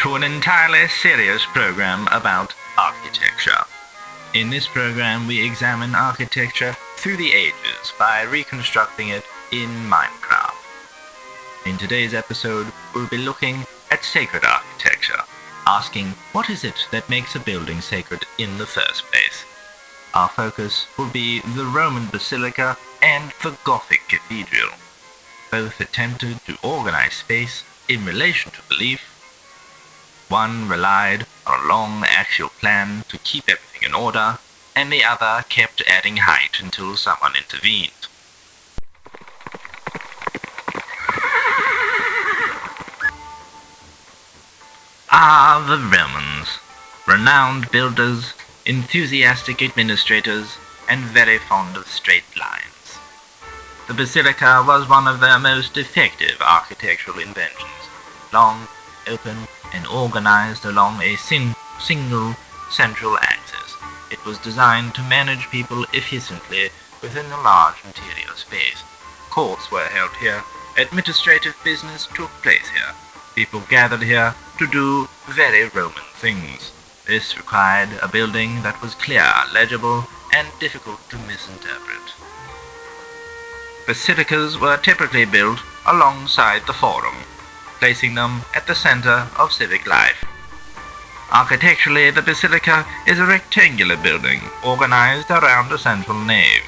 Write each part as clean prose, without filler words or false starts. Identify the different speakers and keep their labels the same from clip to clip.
Speaker 1: to an entirely serious program about architecture. In this program, we examine architecture through the ages by reconstructing it in Minecraft. In today's episode, we'll be looking at sacred architecture, asking what is it that makes a building sacred in the first place. Our focus will be the Roman Basilica and the Gothic Cathedral. Both attempted to organize space in relation to belief. One relied on a long axial plan to keep everything in order, and the other kept adding height until someone intervened. The Romans, renowned builders, enthusiastic administrators, and very fond of straight lines. The basilica was one of their most effective architectural inventions, long, open, and organized along a single central axis. It was designed to manage people efficiently within a large interior space. Courts were held here, administrative business took place here. People gathered here to do very Roman things. This required a building that was clear, legible, and difficult to misinterpret. Basilicas were typically built alongside the forum, placing them at the center of civic life. Architecturally, the basilica is a rectangular building organized around a central nave.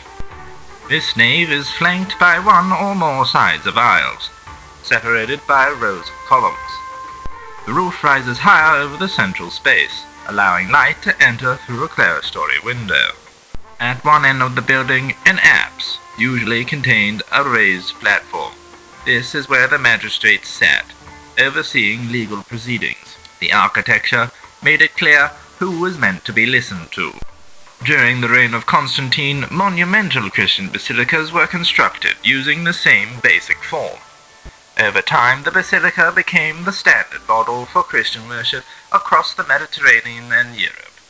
Speaker 1: This nave is flanked by one or more sides of aisles, separated by rows of columns. The roof rises higher over the central space, allowing light to enter through a clerestory window. At one end of the building, an apse usually contained a raised platform. This is where the magistrates sat, overseeing legal proceedings. The architecture made it clear who was meant to be listened to. During the reign of Constantine, monumental Christian basilicas were constructed using the same basic form. Over time, the basilica became the standard model for Christian worship across the Mediterranean and Europe.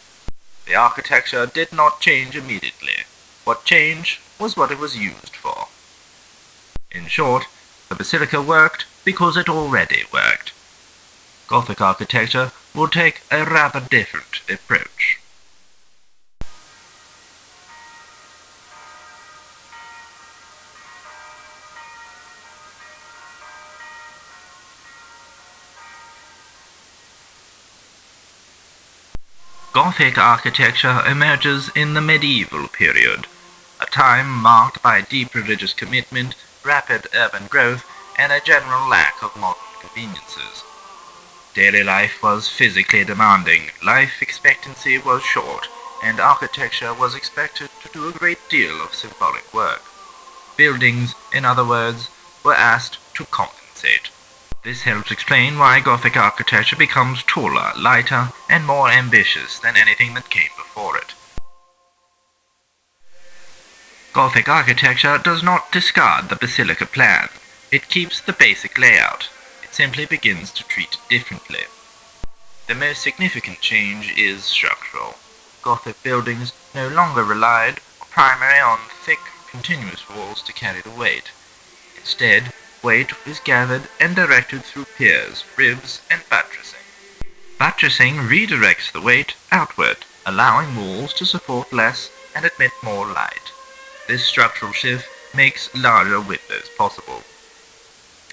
Speaker 1: The architecture did not change immediately. What changed was what it was used for. In short, the basilica worked because it already worked. Gothic architecture will take a rather different approach. Gothic architecture emerges in the medieval period, a time marked by deep religious commitment, rapid urban growth, and a general lack of modern conveniences. Daily life was physically demanding, life expectancy was short, and architecture was expected to do a great deal of symbolic work. Buildings, in other words, were asked to compensate. This helps explain why Gothic architecture becomes taller, lighter, and more ambitious than anything that came before it. Gothic architecture does not discard the basilica plan. It keeps the basic layout. It simply begins to treat it differently. The most significant change is structural. Gothic buildings no longer relied primarily on thick, continuous walls to carry the weight. Instead, weight is gathered and directed through piers, ribs, and buttressing. Buttressing redirects the weight outward, allowing walls to support less and admit more light. This structural shift makes larger windows possible.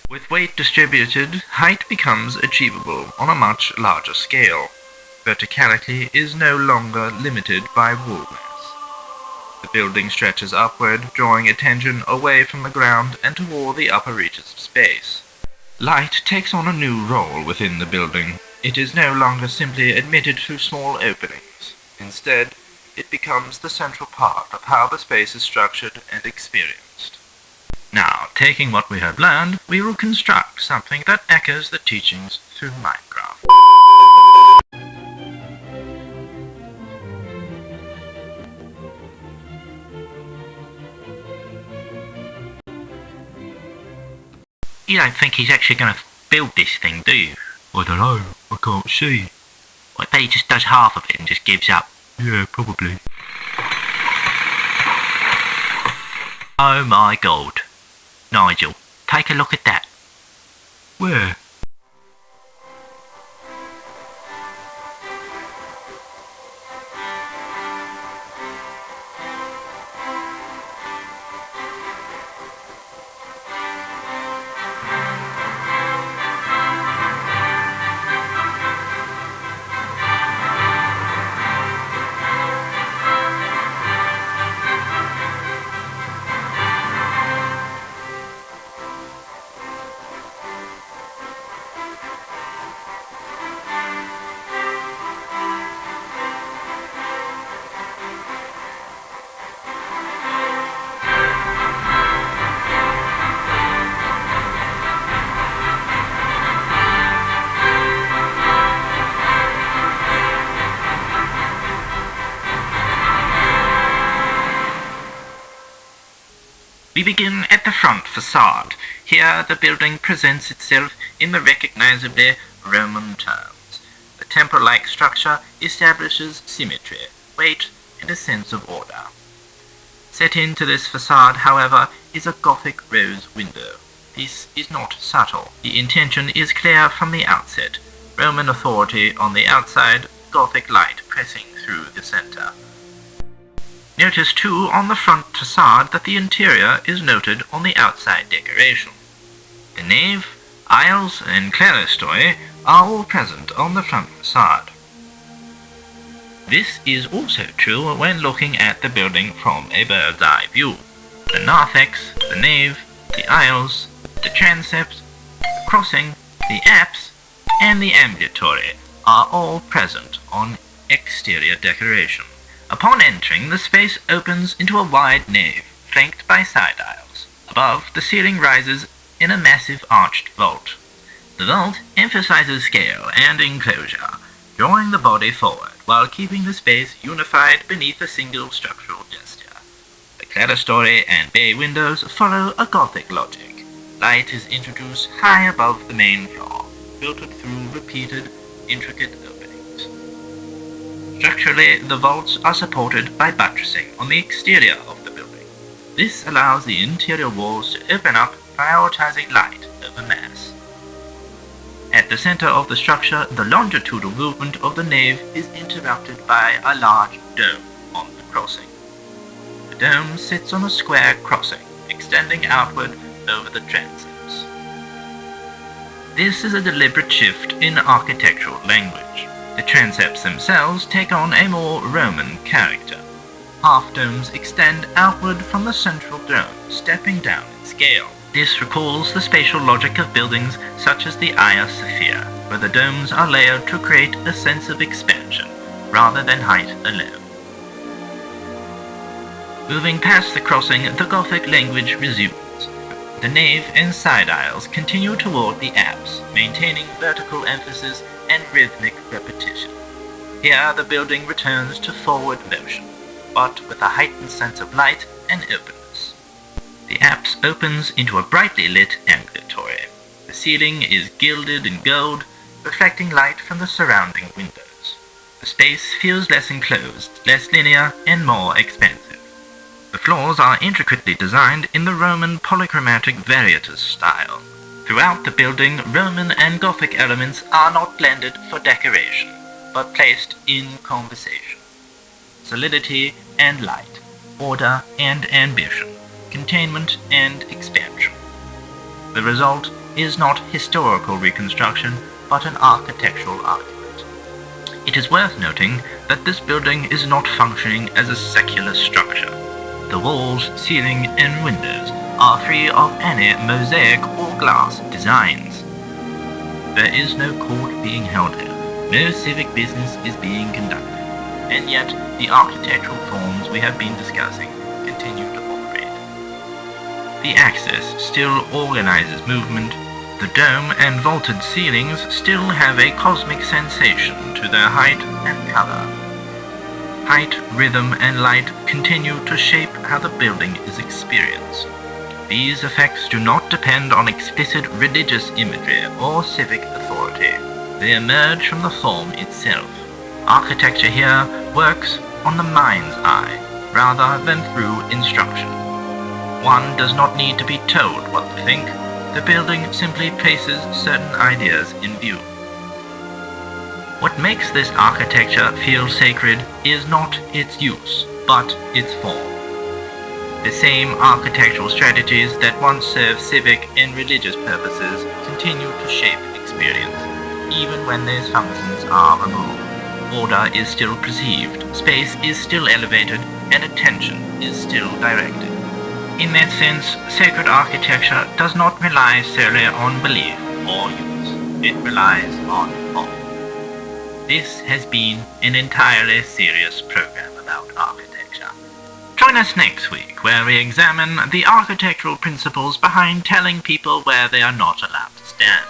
Speaker 1: With weight distributed, height becomes achievable on a much larger scale. Verticality is no longer limited by wall mass. The building stretches upward, drawing attention away from the ground and toward the upper reaches of space. Light takes on a new role within the building. It is no longer simply admitted through small openings. Instead, it becomes the central part of how the space is structured and experienced. Now, taking what we have learned, we will construct something that echoes the teachings through Minecraft. You don't think he's actually going to build this thing, do you?
Speaker 2: I don't know, I can't see.
Speaker 1: I bet he just does half of it and just gives up.
Speaker 2: Yeah, probably.
Speaker 1: Oh my god. Nigel, take a look at that.
Speaker 2: Where?
Speaker 1: begin at the front facade. Here the building presents itself in the recognizably Roman terms. The temple-like structure establishes symmetry, weight, and a sense of order. Set into this facade, however, is a Gothic rose window. This is not subtle. The intention is clear from the outset. Roman authority on the outside, Gothic light pressing through the center. Notice too on the front facade that the interior is noted on the outside decoration. The nave, aisles, and clerestory are all present on the front facade. This is also true when looking at the building from a bird's eye view. The narthex, the nave, the aisles, the transept, the crossing, the apse, and the ambulatory are all present on exterior decoration. Upon entering, the space opens into a wide nave, flanked by side aisles. Above, the ceiling rises in a massive arched vault. The vault emphasizes scale and enclosure, drawing the body forward while keeping the space unified beneath a single structural gesture. The clerestory and bay windows follow a Gothic logic. Light is introduced high above the main floor, filtered through repeated, intricate openings. Structurally, the vaults are supported by buttressing on the exterior of the building. This allows the interior walls to open up, prioritizing light over mass. At the center of the structure, the longitudinal movement of the nave is interrupted by a large dome on the crossing. The dome sits on a square crossing, extending outward over the transepts. This is a deliberate shift in architectural language. The transepts themselves take on a more Roman character. Half-domes extend outward from the central dome, stepping down in scale. This recalls the spatial logic of buildings such as the Hagia Sophia, where the domes are layered to create a sense of expansion, rather than height alone. Moving past the crossing, the Gothic language resumes. The nave and side aisles continue toward the apse, maintaining vertical emphasis and rhythmic repetition. Here the building returns to forward motion, but with a heightened sense of light and openness. The apse opens into a brightly lit ambulatory. The ceiling is gilded in gold, reflecting light from the surrounding windows. The space feels less enclosed, less linear, and more expansive. The floors are intricately designed in the Roman polychromatic variatus style. Throughout the building, Roman and Gothic elements are not blended for decoration, but placed in conversation. Solidity and light, order and ambition, containment and expansion. The result is not historical reconstruction, but an architectural argument. It is worth noting that this building is not functioning as a secular structure. The walls, ceiling, and windows are free of any mosaic or glass designs. There is no court being held here, no civic business is being conducted, and yet the architectural forms we have been discussing continue to operate. The axis still organizes movement, the dome and vaulted ceilings still have a cosmic sensation to their height and color. Height, rhythm, and light continue to shape how the building is experienced. These effects do not depend on explicit religious imagery or civic authority. They emerge from the form itself. Architecture here works on the mind's eye, rather than through instruction. One does not need to be told what to think. The building simply places certain ideas in view. What makes this architecture feel sacred is not its use, but its form. The same architectural strategies that once served civic and religious purposes continue to shape experience, even when these functions are removed. Order is still perceived, space is still elevated, and attention is still directed. In that sense, sacred architecture does not rely solely on belief or use. It relies on form. This has been an entirely serious program about architecture. Join us next week, where we examine the architectural principles behind telling people where they are not allowed to stand.